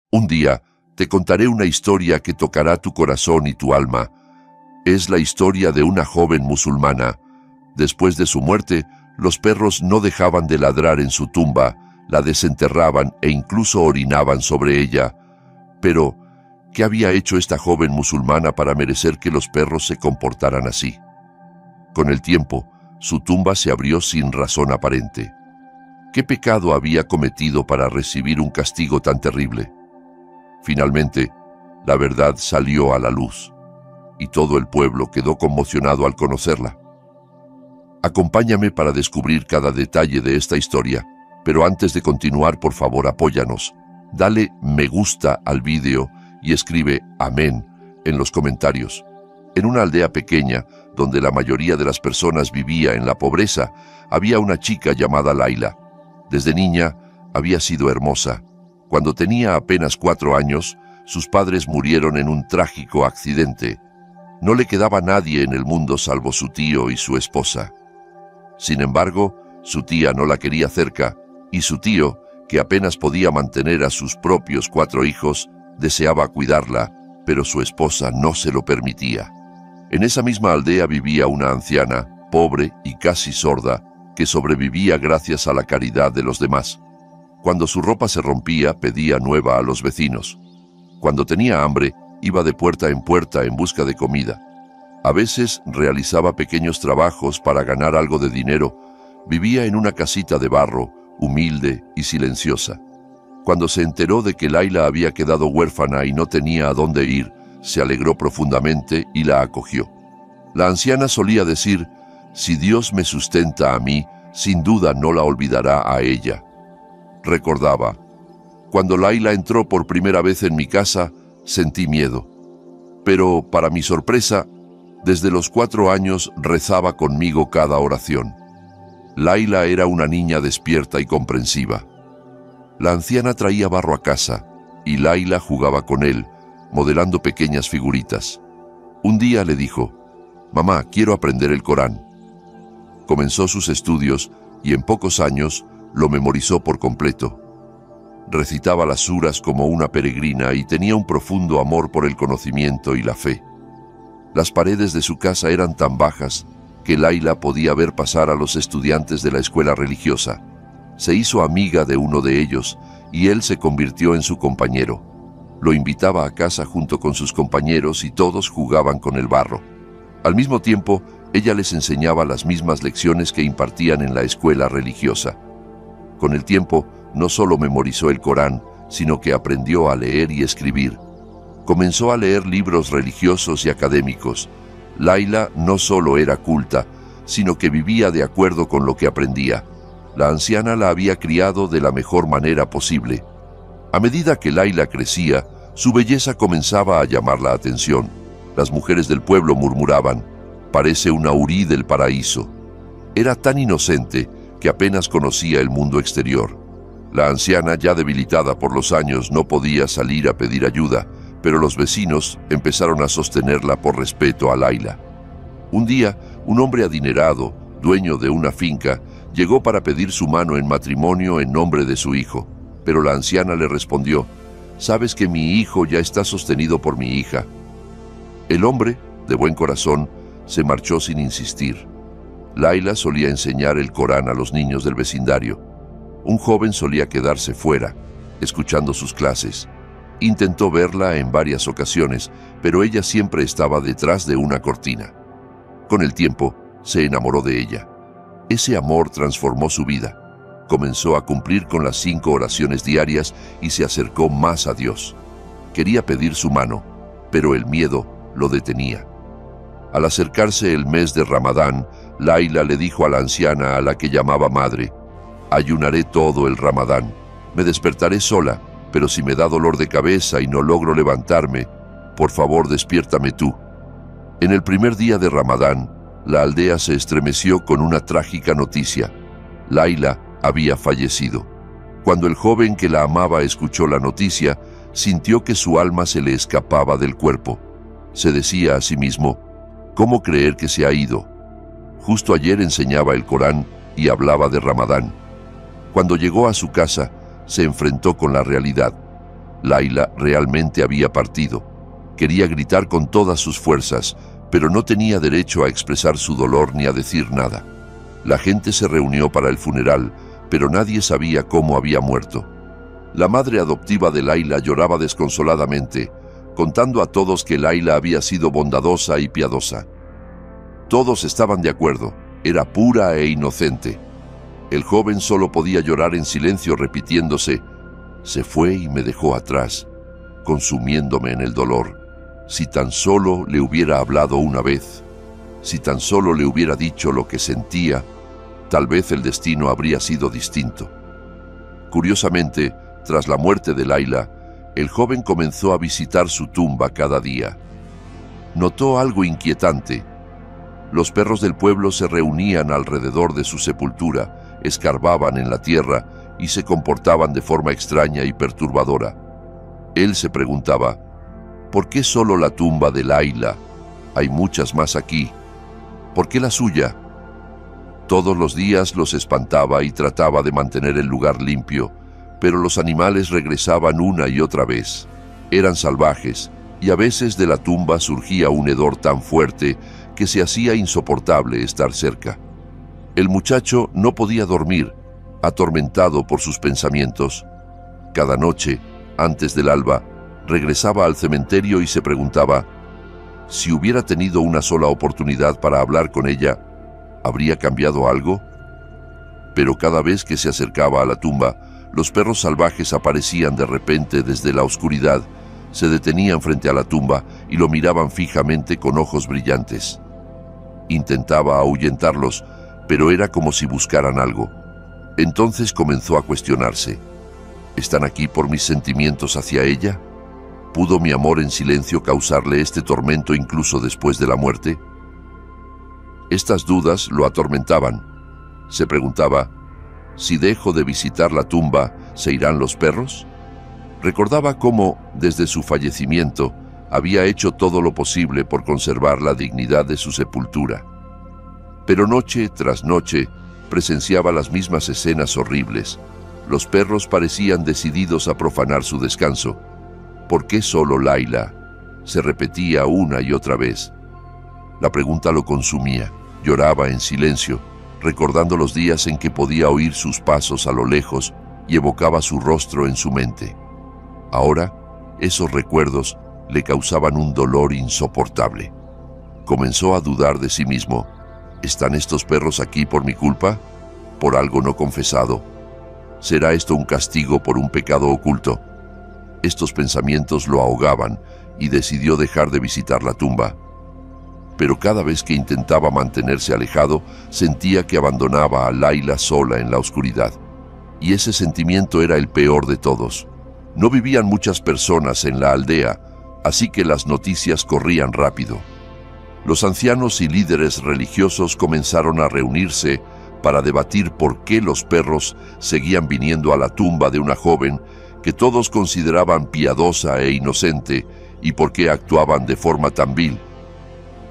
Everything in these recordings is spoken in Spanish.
Un día te contaré una historia que tocará tu corazón y tu alma. Es la historia de una joven musulmana. Después de su muerte, los perros no dejaban de ladrar en su tumba, la desenterraban e incluso orinaban sobre ella. Pero, ¿qué había hecho esta joven musulmana para merecer que los perros se comportaran así? Con el tiempo, su tumba se abrió sin razón aparente. ¿Qué pecado había cometido para recibir un castigo tan terrible? Finalmente, la verdad salió a la luz, y todo el pueblo quedó conmocionado al conocerla. Acompáñame para descubrir cada detalle de esta historia, pero antes de continuar, por favor, apóyanos. Dale me gusta al vídeo y escribe amén en los comentarios. En una aldea pequeña, donde la mayoría de las personas vivía en la pobreza, había una chica llamada Laila. Desde niña había sido hermosa. Cuando tenía apenas 4 años, sus padres murieron en un trágico accidente. No le quedaba nadie en el mundo salvo su tío y su esposa. Sin embargo, su tía no la quería cerca, y su tío, que apenas podía mantener a sus propios 4 hijos, deseaba cuidarla, pero su esposa no se lo permitía. En esa misma aldea vivía una anciana, pobre y casi sorda, que sobrevivía gracias a la caridad de los demás. Cuando su ropa se rompía, pedía nueva a los vecinos. Cuando tenía hambre, iba de puerta en busca de comida. A veces realizaba pequeños trabajos para ganar algo de dinero. Vivía en una casita de barro, humilde y silenciosa. Cuando se enteró de que Laila había quedado huérfana y no tenía a dónde ir, se alegró profundamente y la acogió. La anciana solía decir: «Si Dios me sustenta a mí, sin duda no la olvidará a ella». Recordaba: «Cuando Laila entró por primera vez en mi casa, sentí miedo. Pero, para mi sorpresa, desde los 4 años rezaba conmigo cada oración». Laila era una niña despierta y comprensiva. La anciana traía barro a casa, y Laila jugaba con él, modelando pequeñas figuritas. Un día le dijo: «Mamá, quiero aprender el Corán». Comenzó sus estudios, y en pocos años lo memorizó por completo. Recitaba las suras como una peregrina y tenía un profundo amor por el conocimiento y la fe. Las paredes de su casa eran tan bajas que Laila podía ver pasar a los estudiantes de la escuela religiosa. Se hizo amiga de uno de ellos y él se convirtió en su compañero. Lo invitaba a casa junto con sus compañeros y todos jugaban con el barro. Al mismo tiempo, ella les enseñaba las mismas lecciones que impartían en la escuela religiosa. Con el tiempo, no solo memorizó el Corán, sino que aprendió a leer y escribir. Comenzó a leer libros religiosos y académicos. Laila no solo era culta, sino que vivía de acuerdo con lo que aprendía. La anciana la había criado de la mejor manera posible. A medida que Laila crecía, su belleza comenzaba a llamar la atención. Las mujeres del pueblo murmuraban: «Parece una hurí del paraíso». Era tan inocente que apenas conocía el mundo exterior. La anciana, ya debilitada por los años, no podía salir a pedir ayuda, pero los vecinos empezaron a sostenerla por respeto a Laila. Un día, un hombre adinerado, dueño de una finca, llegó para pedir su mano en matrimonio en nombre de su hijo, pero la anciana le respondió: «Sabes que mi hijo ya está sostenido por mi hija». El hombre, de buen corazón, se marchó sin insistir. Laila solía enseñar el Corán a los niños del vecindario. Un joven solía quedarse fuera, escuchando sus clases. Intentó verla en varias ocasiones, pero ella siempre estaba detrás de una cortina. Con el tiempo, se enamoró de ella. Ese amor transformó su vida. Comenzó a cumplir con las 5 oraciones diarias y se acercó más a Dios. Quería pedir su mano, pero el miedo lo detenía. Al acercarse el mes de Ramadán, Laila le dijo a la anciana, a la que llamaba madre: «Ayunaré todo el Ramadán. Me despertaré sola, pero si me da dolor de cabeza y no logro levantarme, por favor despiértame tú». En el primer día de Ramadán, la aldea se estremeció con una trágica noticia. Laila había fallecido. Cuando el joven que la amaba escuchó la noticia, sintió que su alma se le escapaba del cuerpo. Se decía a sí mismo: «¿Cómo creer que se ha ido? Justo ayer enseñaba el Corán y hablaba de Ramadán». Cuando llegó a su casa, se enfrentó con la realidad. Laila realmente había partido. Quería gritar con todas sus fuerzas, pero no tenía derecho a expresar su dolor ni a decir nada. La gente se reunió para el funeral, pero nadie sabía cómo había muerto. La madre adoptiva de Laila lloraba desconsoladamente, contando a todos que Laila había sido bondadosa y piadosa. Todos estaban de acuerdo, era pura e inocente. El joven solo podía llorar en silencio repitiéndose: «Se fue y me dejó atrás, consumiéndome en el dolor. Si tan solo le hubiera hablado una vez, si tan solo le hubiera dicho lo que sentía, tal vez el destino habría sido distinto». Curiosamente, tras la muerte de Laila, el joven comenzó a visitar su tumba cada día. Notó algo inquietante. Los perros del pueblo se reunían alrededor de su sepultura, escarbaban en la tierra y se comportaban de forma extraña y perturbadora. Él se preguntaba: ¿por qué solo la tumba de Laila? Hay muchas más aquí. ¿Por qué la suya? Todos los días los espantaba y trataba de mantener el lugar limpio, pero los animales regresaban una y otra vez. Eran salvajes, y a veces de la tumba surgía un hedor tan fuerte que se hacía insoportable estar cerca. El muchacho no podía dormir, atormentado por sus pensamientos. Cada noche, antes del alba, regresaba al cementerio y se preguntaba: si hubiera tenido una sola oportunidad para hablar con ella, ¿habría cambiado algo? Pero cada vez que se acercaba a la tumba, los perros salvajes aparecían de repente desde la oscuridad, se detenían frente a la tumba y lo miraban fijamente con ojos brillantes. Intentaba ahuyentarlos, pero era como si buscaran algo. Entonces comenzó a cuestionarse: ¿están aquí por mis sentimientos hacia ella? ¿Pudo mi amor en silencio causarle este tormento incluso después de la muerte? Estas dudas lo atormentaban. Se preguntaba: ¿si dejo de visitar la tumba, se irán los perros? Recordaba cómo, desde su fallecimiento, había hecho todo lo posible por conservar la dignidad de su sepultura. Pero noche tras noche presenciaba las mismas escenas horribles. Los perros parecían decididos a profanar su descanso. ¿Por qué solo Laila? Se repetía una y otra vez. La pregunta lo consumía. Lloraba en silencio, recordando los días en que podía oír sus pasos a lo lejos y evocaba su rostro en su mente. Ahora, esos recuerdos le causaban un dolor insoportable. Comenzó a dudar de sí mismo. ¿Están estos perros aquí por mi culpa? ¿Por algo no confesado? ¿Será esto un castigo por un pecado oculto? Estos pensamientos lo ahogaban y decidió dejar de visitar la tumba. Pero cada vez que intentaba mantenerse alejado, sentía que abandonaba a Laila sola en la oscuridad. Y ese sentimiento era el peor de todos. No vivían muchas personas en la aldea, así que las noticias corrían rápido. Los ancianos y líderes religiosos comenzaron a reunirse para debatir por qué los perros seguían viniendo a la tumba de una joven que todos consideraban piadosa e inocente y por qué actuaban de forma tan vil.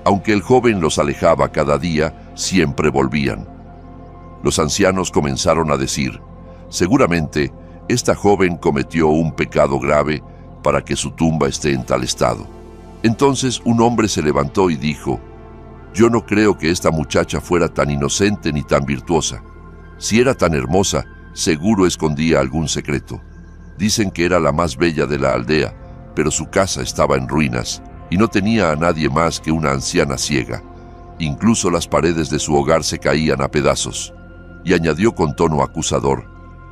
Aunque el joven los alejaba cada día, siempre volvían. Los ancianos comenzaron a decir: seguramente esta joven cometió un pecado grave para que su tumba esté en tal estado. Entonces un hombre se levantó y dijo: yo no creo que esta muchacha fuera tan inocente ni tan virtuosa. Si era tan hermosa, seguro escondía algún secreto. Dicen que era la más bella de la aldea, pero su casa estaba en ruinas y no tenía a nadie más que una anciana ciega. Incluso las paredes de su hogar se caían a pedazos. Y añadió con tono acusador: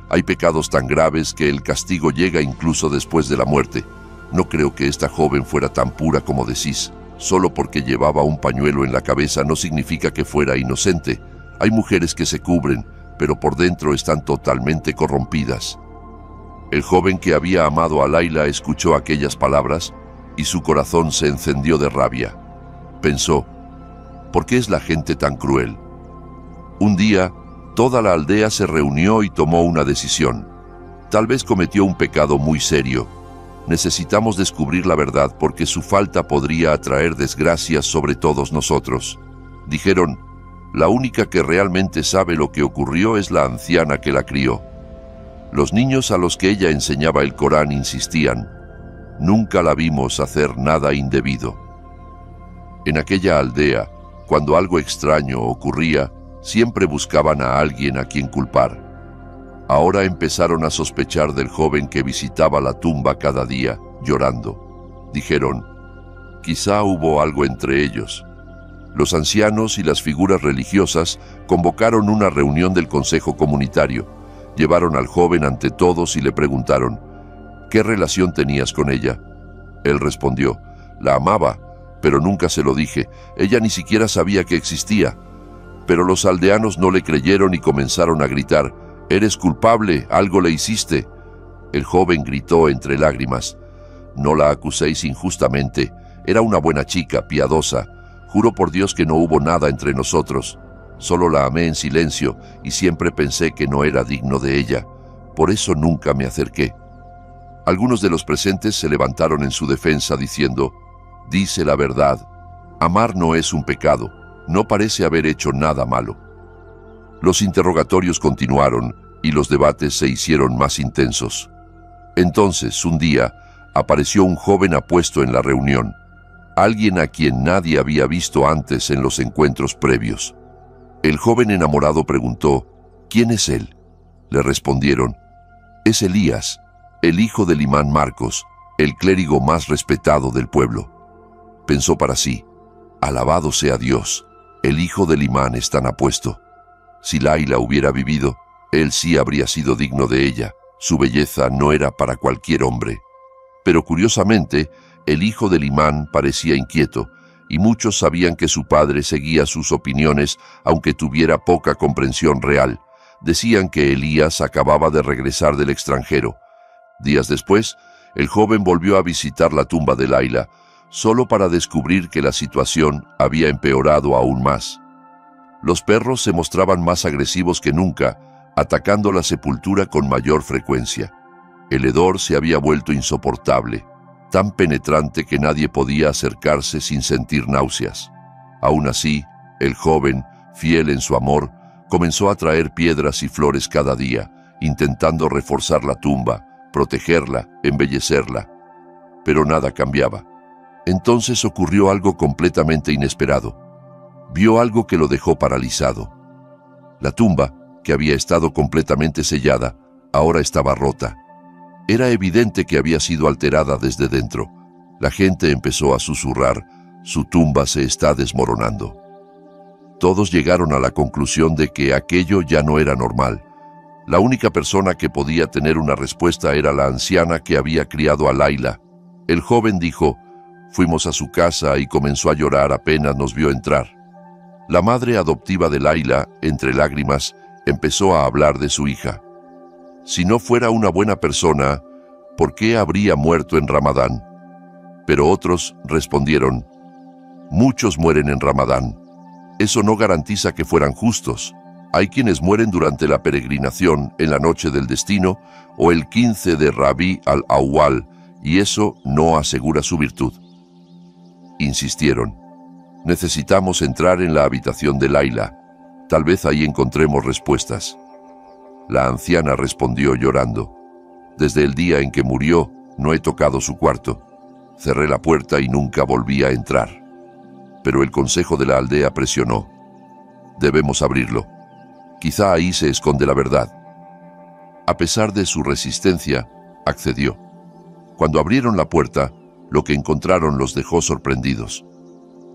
hay pecados tan graves que el castigo llega incluso después de la muerte. No creo que esta joven fuera tan pura como decís. Solo porque llevaba un pañuelo en la cabeza no significa que fuera inocente. Hay mujeres que se cubren, pero por dentro están totalmente corrompidas. El joven que había amado a Laila escuchó aquellas palabras y su corazón se encendió de rabia. Pensó: ¿por qué es la gente tan cruel? Un día, toda la aldea se reunió y tomó una decisión. Tal vez cometió un pecado muy serio. Necesitamos descubrir la verdad porque su falta podría atraer desgracias sobre todos nosotros. Dijeron: la única que realmente sabe lo que ocurrió es la anciana que la crió. Los niños a los que ella enseñaba el Corán insistían: nunca la vimos hacer nada indebido. En aquella aldea, cuando algo extraño ocurría, siempre buscaban a alguien a quien culpar. Ahora empezaron a sospechar del joven que visitaba la tumba cada día, llorando. Dijeron: quizá hubo algo entre ellos. Los ancianos y las figuras religiosas convocaron una reunión del consejo comunitario. Llevaron al joven ante todos y le preguntaron: ¿qué relación tenías con ella? Él respondió: la amaba, pero nunca se lo dije. Ella ni siquiera sabía que existía. Pero los aldeanos no le creyeron y comenzaron a gritar: «Eres culpable, algo le hiciste». El joven gritó entre lágrimas: «No la acuséis injustamente, era una buena chica, piadosa. Juro por Dios que no hubo nada entre nosotros. Solo la amé en silencio y siempre pensé que no era digno de ella. Por eso nunca me acerqué». Algunos de los presentes se levantaron en su defensa diciendo: «Dice la verdad. Amar no es un pecado. No parece haber hecho nada malo». Los interrogatorios continuaron y los debates se hicieron más intensos. Entonces, un día, apareció un joven apuesto en la reunión, alguien a quien nadie había visto antes en los encuentros previos. El joven enamorado preguntó: «¿Quién es él?». Le respondieron: «Es Elías, el hijo del imán Marcos, el clérigo más respetado del pueblo». Pensó para sí: «Alabado sea Dios, el hijo del imán es tan apuesto. Si Laila hubiera vivido, él sí habría sido digno de ella. Su belleza no era para cualquier hombre». Pero curiosamente, el hijo del imán parecía inquieto, y muchos sabían que su padre seguía sus opiniones aunque tuviera poca comprensión real. Decían que Elías acababa de regresar del extranjero. Días después, el joven volvió a visitar la tumba de Laila, solo para descubrir que la situación había empeorado aún más. Los perros se mostraban más agresivos que nunca, atacando la sepultura con mayor frecuencia. El hedor se había vuelto insoportable, tan penetrante que nadie podía acercarse sin sentir náuseas. Aún así, el joven, fiel en su amor, comenzó a traer piedras y flores cada día, intentando reforzar la tumba, protegerla, embellecerla. Pero nada cambiaba. Entonces ocurrió algo completamente inesperado. Vio algo que lo dejó paralizado. La tumba, que había estado completamente sellada, ahora estaba rota. Era evidente que había sido alterada desde dentro. La gente empezó a susurrar: «Su tumba se está desmoronando». Todos llegaron a la conclusión de que aquello ya no era normal. La única persona que podía tener una respuesta era la anciana que había criado a Laila. El joven dijo: «Fuimos a su casa y comenzó a llorar apenas nos vio entrar». La madre adoptiva de Laila, entre lágrimas, empezó a hablar de su hija. Si no fuera una buena persona, ¿por qué habría muerto en Ramadán? Pero otros respondieron: «Muchos mueren en Ramadán. Eso no garantiza que fueran justos. Hay quienes mueren durante la peregrinación en la noche del destino o el 15 de Rabi al-Awwal, y eso no asegura su virtud». Insistieron: «Necesitamos entrar en la habitación de Laila. Tal vez ahí encontremos respuestas». La anciana respondió llorando: «Desde el día en que murió, no he tocado su cuarto. Cerré la puerta y nunca volví a entrar». Pero el consejo de la aldea presionó: «Debemos abrirlo. Quizá ahí se esconde la verdad». A pesar de su resistencia, accedió. Cuando abrieron la puerta, lo que encontraron los dejó sorprendidos.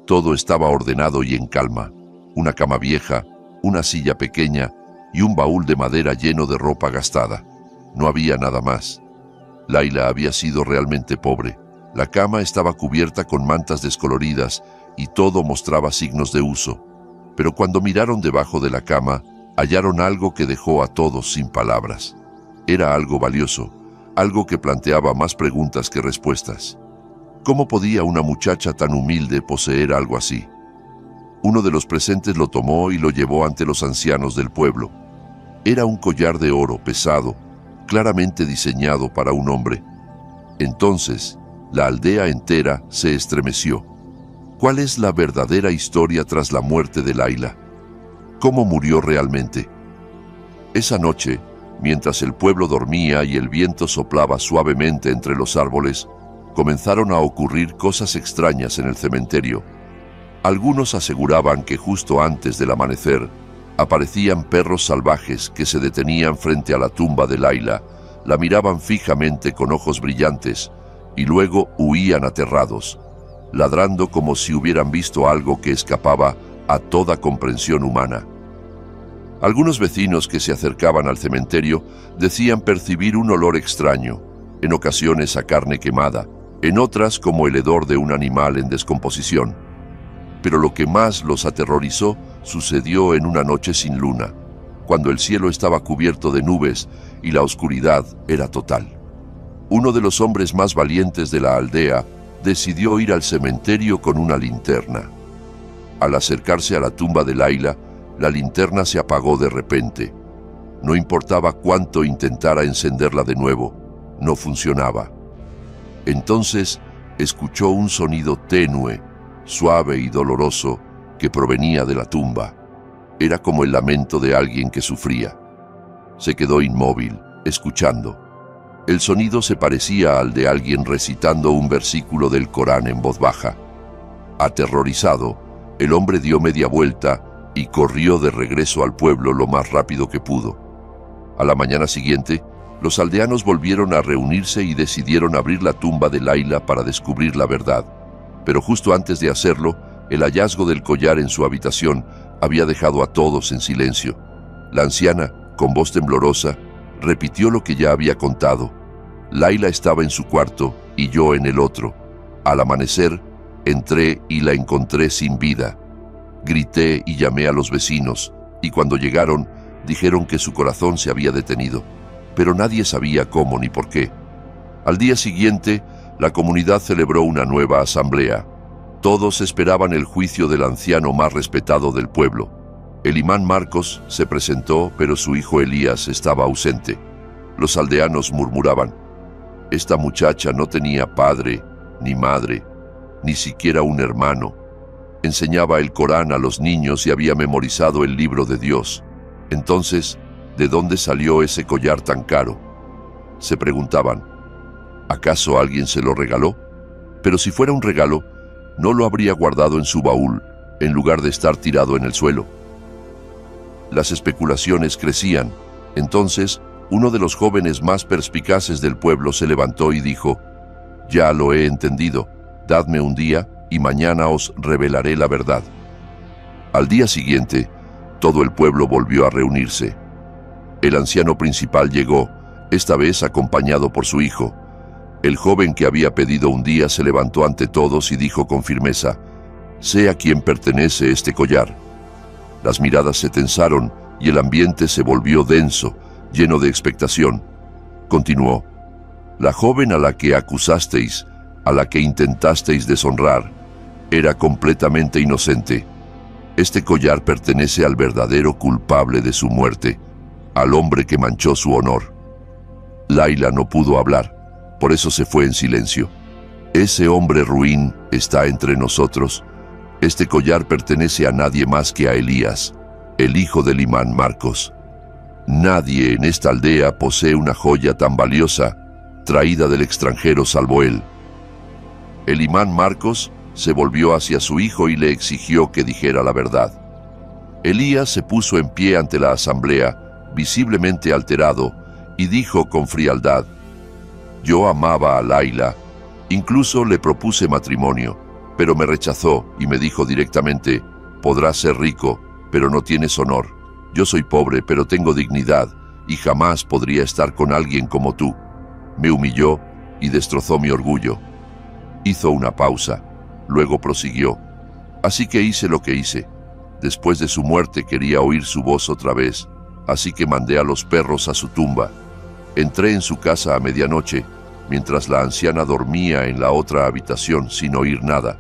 Todo estaba ordenado y en calma: una cama vieja, una silla pequeña y un baúl de madera lleno de ropa gastada. No había nada más. Laila había sido realmente pobre. La cama estaba cubierta con mantas descoloridas y todo mostraba signos de uso. Pero cuando miraron debajo de la cama, hallaron algo que dejó a todos sin palabras. Era algo valioso, algo que planteaba más preguntas que respuestas. ¿Cómo podía una muchacha tan humilde poseer algo así? Uno de los presentes lo tomó y lo llevó ante los ancianos del pueblo. Era un collar de oro pesado, claramente diseñado para un hombre. Entonces, la aldea entera se estremeció. ¿Cuál es la verdadera historia tras la muerte de Laila? ¿Cómo murió realmente? Esa noche, Mientras el pueblo dormía y el viento soplaba suavemente entre los árboles, comenzaron a ocurrir cosas extrañas en el cementerio. Algunos aseguraban que justo antes del amanecer aparecían perros salvajes que se detenían frente a la tumba de Layla, la miraban fijamente con ojos brillantes y luego huían aterrados, ladrando como si hubieran visto algo que escapaba a toda comprensión humana. Algunos vecinos que se acercaban al cementerio decían percibir un olor extraño, en ocasiones a carne quemada, en otras como el hedor de un animal en descomposición. Pero lo que más los aterrorizó sucedió en una noche sin luna, cuando el cielo estaba cubierto de nubes y la oscuridad era total. Uno de los hombres más valientes de la aldea decidió ir al cementerio con una linterna. Al acercarse a la tumba de Layla, la linterna se apagó de repente. No importaba cuánto intentara encenderla de nuevo, no funcionaba. Entonces escuchó un sonido tenue, suave y doloroso que provenía de la tumba. Era como el lamento de alguien que sufría. Se quedó inmóvil, escuchando. El sonido se parecía al de alguien recitando un versículo del Corán en voz baja. Aterrorizado, el hombre dio media vuelta y corrió de regreso al pueblo lo más rápido que pudo. A la mañana siguiente, los aldeanos volvieron a reunirse y decidieron abrir la tumba de Layla para descubrir la verdad. Pero justo antes de hacerlo, el hallazgo del collar en su habitación había dejado a todos en silencio. La anciana, con voz temblorosa, repitió lo que ya había contado. Layla estaba en su cuarto y yo en el otro. Al amanecer, entré y la encontré sin vida. Grité y llamé a los vecinos, y cuando llegaron, dijeron que su corazón se había detenido, pero nadie sabía cómo ni por qué. Al día siguiente, la comunidad celebró una nueva asamblea. Todos esperaban el juicio del anciano más respetado del pueblo. El imán Marcos se presentó, pero su hijo Elías estaba ausente. Los aldeanos murmuraban: esta muchacha no tenía padre, ni madre, ni siquiera un hermano. Enseñaba el Corán a los niños y había memorizado el libro de Dios. Entonces, ¿de dónde salió ese collar tan caro? Se preguntaban. ¿Acaso alguien se lo regaló? Pero si fuera un regalo, no lo habría guardado en su baúl, en lugar de estar tirado en el suelo. Las especulaciones crecían. Entonces, uno de los jóvenes más perspicaces del pueblo se levantó y dijo: ya lo he entendido, dadme un día y mañana os revelaré la verdad. Al día siguiente, todo el pueblo volvió a reunirse. El anciano principal llegó, esta vez acompañado por su hijo. El joven que había pedido un día se levantó ante todos y dijo con firmeza: sé a quién pertenece este collar. Las miradas se tensaron y el ambiente se volvió denso, lleno de expectación. Continuó: la joven a la que acusasteis, a la que intentasteis deshonrar, era completamente inocente. Este collar pertenece al verdadero culpable de su muerte, al hombre que manchó su honor. Layla no pudo hablar, por eso se fue en silencio. Ese hombre ruin está entre nosotros. Este collar pertenece a nadie más que a Elías, el hijo del imán Marcos. Nadie en esta aldea posee una joya tan valiosa, traída del extranjero salvo él. El imán Marcos se volvió hacia su hijo y le exigió que dijera la verdad. Elías se puso en pie ante la asamblea, visiblemente alterado, y dijo con frialdad: yo amaba a Layla, incluso le propuse matrimonio, pero me rechazó y me dijo directamente: podrás ser rico, pero no tienes honor. Yo soy pobre, pero tengo dignidad, y jamás podría estar con alguien como tú. Me humilló y destrozó mi orgullo. Hizo una pausa, luego prosiguió: así que hice lo que hice. Después de su muerte quería oír su voz otra vez, así que mandé a los perros a su tumba. Entré en su casa a medianoche, mientras la anciana dormía en la otra habitación sin oír nada.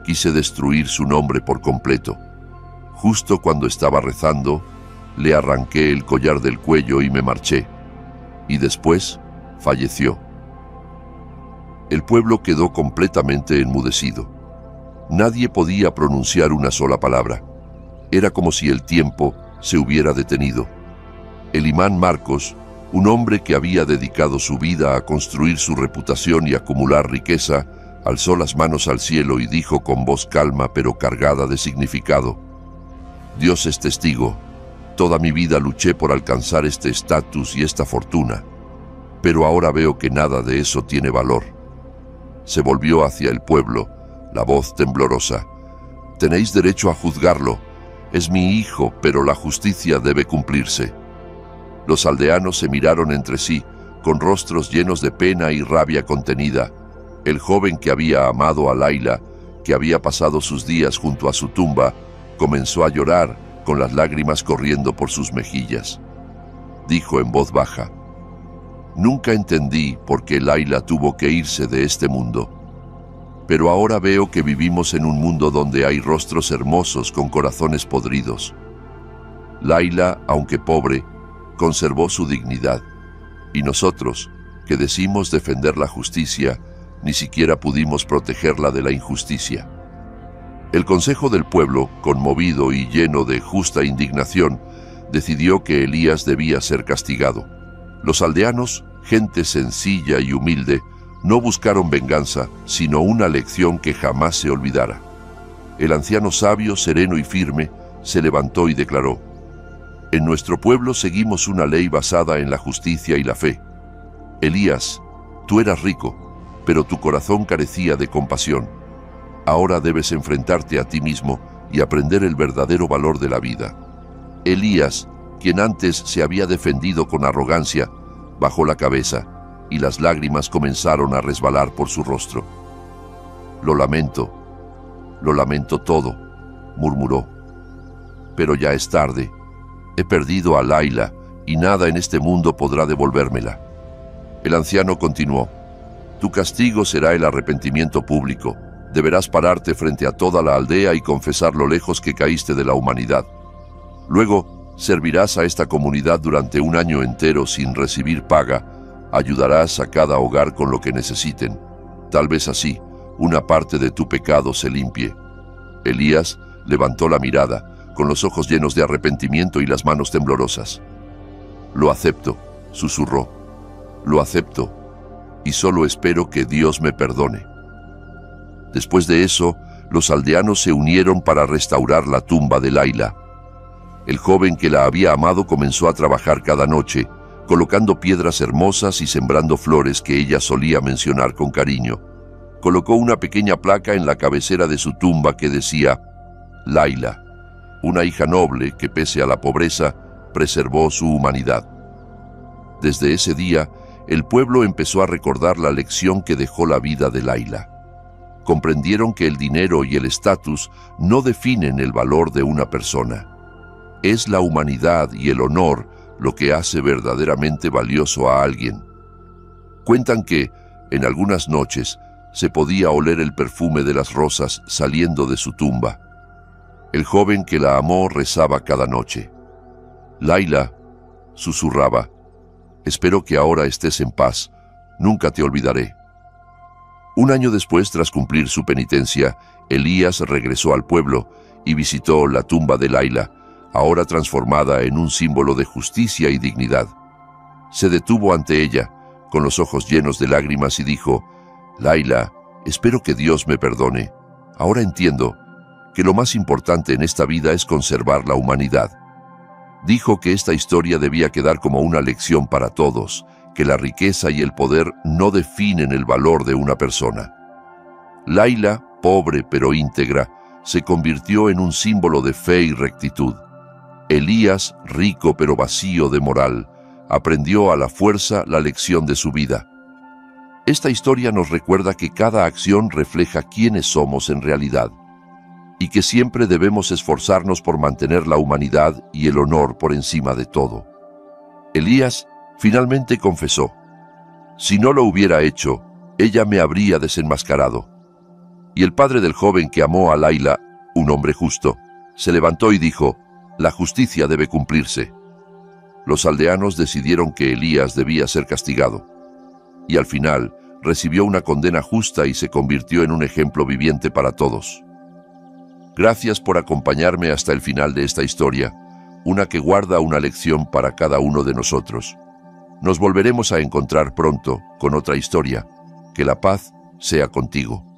Quise destruir su nombre por completo. Justo cuando estaba rezando, le arranqué el collar del cuello y me marché. Y después falleció. El pueblo quedó completamente enmudecido. Nadie podía pronunciar una sola palabra. Era como si el tiempo se hubiera detenido. El imán Marcos Un hombre que había dedicado su vida a construir su reputación y acumular riqueza, alzó las manos al cielo y dijo con voz calma pero cargada de significado: Dios es testigo, toda mi vida luché por alcanzar este estatus y esta fortuna, pero ahora veo que nada de eso tiene valor. Se volvió hacia el pueblo, la voz temblorosa: Tenéis derecho a juzgarlo, es mi hijo, pero la justicia debe cumplirse. Los aldeanos se miraron entre sí, con rostros llenos de pena y rabia contenida. El joven que había amado a Laila, que había pasado sus días junto a su tumba, comenzó a llorar, con las lágrimas corriendo por sus mejillas. Dijo en voz baja: Nunca entendí por qué Laila tuvo que irse de este mundo. Pero ahora veo que vivimos en un mundo donde hay rostros hermosos con corazones podridos. Laila, aunque pobre, conservó su dignidad, y nosotros, que decimos defender la justicia, ni siquiera pudimos protegerla de la injusticia. El consejo del pueblo, conmovido y lleno de justa indignación, decidió que Elías debía ser castigado. Los aldeanos, gente sencilla y humilde, no buscaron venganza, sino una lección que jamás se olvidara. El anciano sabio, sereno y firme, se levantó y declaró: En nuestro pueblo seguimos una ley basada en la justicia y la fe. Elías, tú eras rico, pero tu corazón carecía de compasión. Ahora debes enfrentarte a ti mismo y aprender el verdadero valor de la vida. Elías, quien antes se había defendido con arrogancia, bajó la cabeza, y las lágrimas comenzaron a resbalar por su rostro. Lo lamento todo, murmuró. Pero ya es tarde. He perdido a Laila, y nada en este mundo podrá devolvérmela. El anciano continuó: Tu castigo será el arrepentimiento público. Deberás pararte frente a toda la aldea y confesar lo lejos que caíste de la humanidad. Luego, servirás a esta comunidad durante un año entero sin recibir paga. Ayudarás a cada hogar con lo que necesiten. Tal vez así, una parte de tu pecado se limpie. Elías levantó la mirada, con los ojos llenos de arrepentimiento y las manos temblorosas. Lo acepto, susurró. Lo acepto, y solo espero que Dios me perdone. Después de eso, los aldeanos se unieron para restaurar la tumba de Laila. El joven que la había amado comenzó a trabajar cada noche, colocando piedras hermosas y sembrando flores que ella solía mencionar con cariño. Colocó una pequeña placa en la cabecera de su tumba que decía: Laila, una hija noble que, pese a la pobreza, preservó su humanidad. Desde ese día, el pueblo empezó a recordar la lección que dejó la vida de Laila. Comprendieron que el dinero y el estatus no definen el valor de una persona. Es la humanidad y el honor lo que hace verdaderamente valioso a alguien. Cuentan que, en algunas noches, se podía oler el perfume de las rosas saliendo de su tumba. El joven que la amó rezaba cada noche. Laila, susurraba, espero que ahora estés en paz, nunca te olvidaré. Un año después, tras cumplir su penitencia, Elías regresó al pueblo y visitó la tumba de Laila, ahora transformada en un símbolo de justicia y dignidad. Se detuvo ante ella, con los ojos llenos de lágrimas, y dijo: Laila, espero que Dios me perdone. Ahora entiendo que lo más importante en esta vida es conservar la humanidad. Dijo que esta historia debía quedar como una lección para todos, que la riqueza y el poder no definen el valor de una persona. Laila, pobre pero íntegra, se convirtió en un símbolo de fe y rectitud. Elías, rico pero vacío de moral, aprendió a la fuerza la lección de su vida. Esta historia nos recuerda que cada acción refleja quiénes somos en realidad, y que siempre debemos esforzarnos por mantener la humanidad y el honor por encima de todo. Elías finalmente confesó: si no lo hubiera hecho, ella me habría desenmascarado. Y el padre del joven que amó a Laila, un hombre justo, se levantó y dijo: la justicia debe cumplirse. Los aldeanos decidieron que Elías debía ser castigado, y al final recibió una condena justa y se convirtió en un ejemplo viviente para todos. Gracias por acompañarme hasta el final de esta historia, una que guarda una lección para cada uno de nosotros. Nos volveremos a encontrar pronto con otra historia. Que la paz sea contigo.